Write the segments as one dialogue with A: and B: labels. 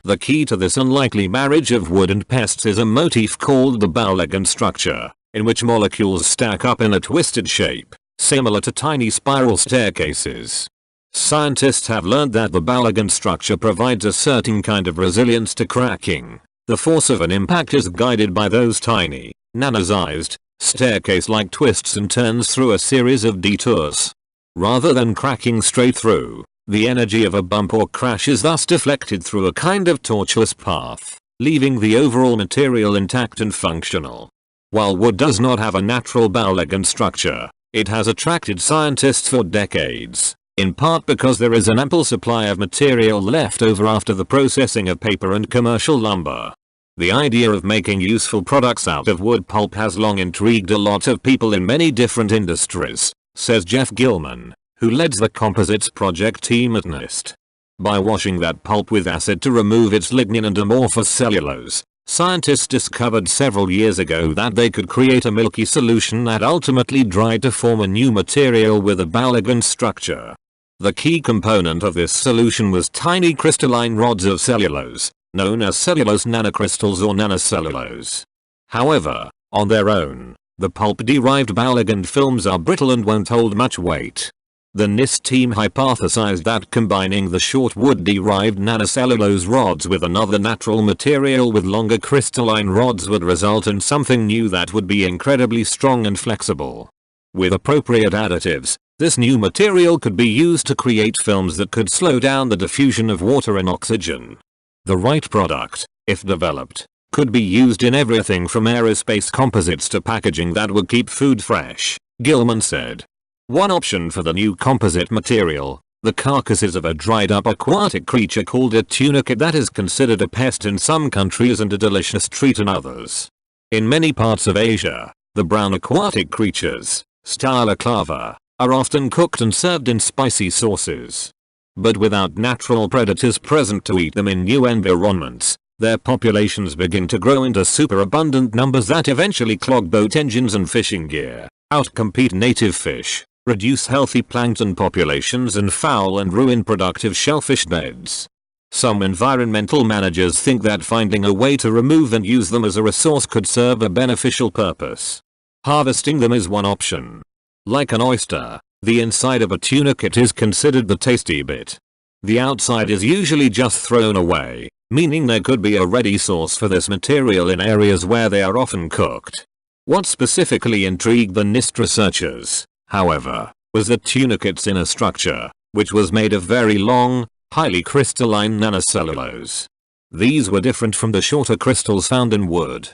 A: The key to this unlikely marriage of wood and pests is a motif called the bow-legged structure, in which molecules stack up in a twisted shape, similar to tiny spiral staircases. Scientists have learned that the bow-legged structure provides a certain kind of resilience to cracking. The force of an impact is guided by those tiny, nano-sized, staircase-like twists and turns through a series of detours. Rather than cracking straight through, the energy of a bump or crash is thus deflected through a kind of tortuous path, leaving the overall material intact and functional. While wood does not have a natural bow-legged structure, it has attracted scientists for decades, in part because there is an ample supply of material left over after the processing of paper and commercial lumber. The idea of making useful products out of wood pulp has long intrigued a lot of people in many different industries, says Jeff Gilman, who leads the composites project team at NIST. By washing that pulp with acid to remove its lignin and amorphous cellulose, scientists discovered several years ago that they could create a milky solution that ultimately dried to form a new material with a bow-legged structure. The key component of this solution was tiny crystalline rods of cellulose, known as cellulose nanocrystals or nanocellulose. However, on their own, the pulp-derived bow-legged films are brittle and won't hold much weight. The NIST team hypothesized that combining the short wood-derived nanocellulose rods with another natural material with longer crystalline rods would result in something new that would be incredibly strong and flexible. With appropriate additives, this new material could be used to create films that could slow down the diffusion of water and oxygen. The right product, if developed, could be used in everything from aerospace composites to packaging that would keep food fresh, Gilman said. One option for the new composite material, the carcasses of a dried up aquatic creature called a tunicate that is considered a pest in some countries and a delicious treat in others. In many parts of Asia, the brown aquatic creatures, Stylaclava, are often cooked and served in spicy sauces. But without natural predators present to eat them in new environments, their populations begin to grow into superabundant numbers that eventually clog boat engines and fishing gear, outcompete native fish, reduce healthy plankton populations and foul and ruin productive shellfish beds. Some environmental managers think that finding a way to remove and use them as a resource could serve a beneficial purpose. Harvesting them is one option. Like an oyster, the inside of a tunicate is considered the tasty bit. The outside is usually just thrown away, meaning there could be a ready source for this material in areas where they are often cooked. What specifically intrigued the NIST researchers, however, was the tunicate's inner structure, which was made of very long, highly crystalline nanocellulose. These were different from the shorter crystals found in wood.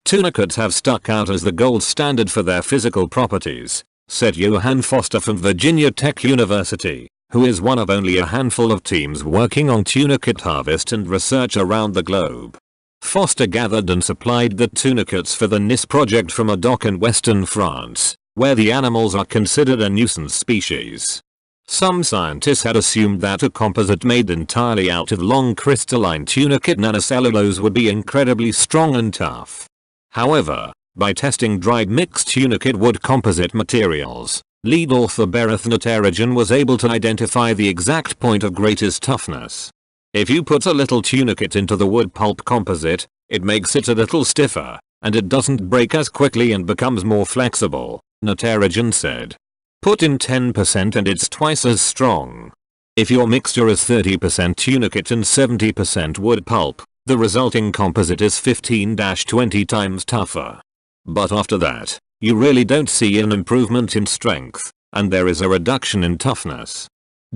A: Tunicates have stuck out as the gold standard for their physical properties, said Johann Foster from Virginia Tech University, who is one of only a handful of teams working on tunicate harvest and research around the globe. Foster gathered and supplied the tunicates for the NIST project from a dock in western France, where the animals are considered a nuisance species. Some scientists had assumed that a composite made entirely out of long crystalline tunicate nanocellulose would be incredibly strong and tough. However, by testing dried mixed tunicate wood composite materials, lead author Berith Natarajan was able to identify the exact point of greatest toughness. If you put a little tunicate into the wood pulp composite, it makes it a little stiffer, and it doesn't break as quickly and becomes more flexible, Natarajan said. Put in 10% and it's twice as strong. If your mixture is 30% tunicate and 70% wood pulp, the resulting composite is 15-20 times tougher. But after that, you really don't see an improvement in strength, and there is a reduction in toughness.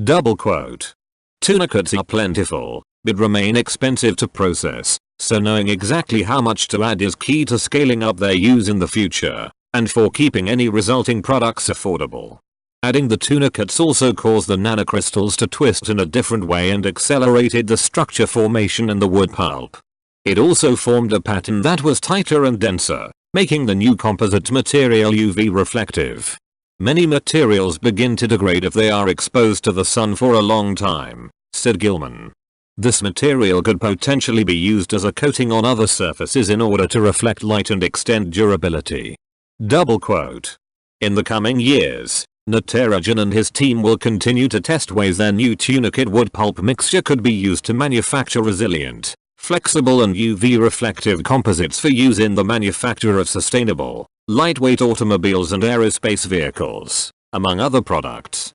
A: Double quote. Tunicates are plentiful, but remain expensive to process, so knowing exactly how much to add is key to scaling up their use in the future, and for keeping any resulting products affordable. Adding the tunicates also caused the nanocrystals to twist in a different way and accelerated the structure formation in the wood pulp. It also formed a pattern that was tighter and denser, making the new composite material UV reflective. Many materials begin to degrade if they are exposed to the sun for a long time, said Gilman. This material could potentially be used as a coating on other surfaces in order to reflect light and extend durability. Double quote. In the coming years, Natarajan and his team will continue to test ways their new tunicate wood pulp mixture could be used to manufacture resilient, flexible and UV reflective composites for use in the manufacture of sustainable, lightweight automobiles and aerospace vehicles, among other products.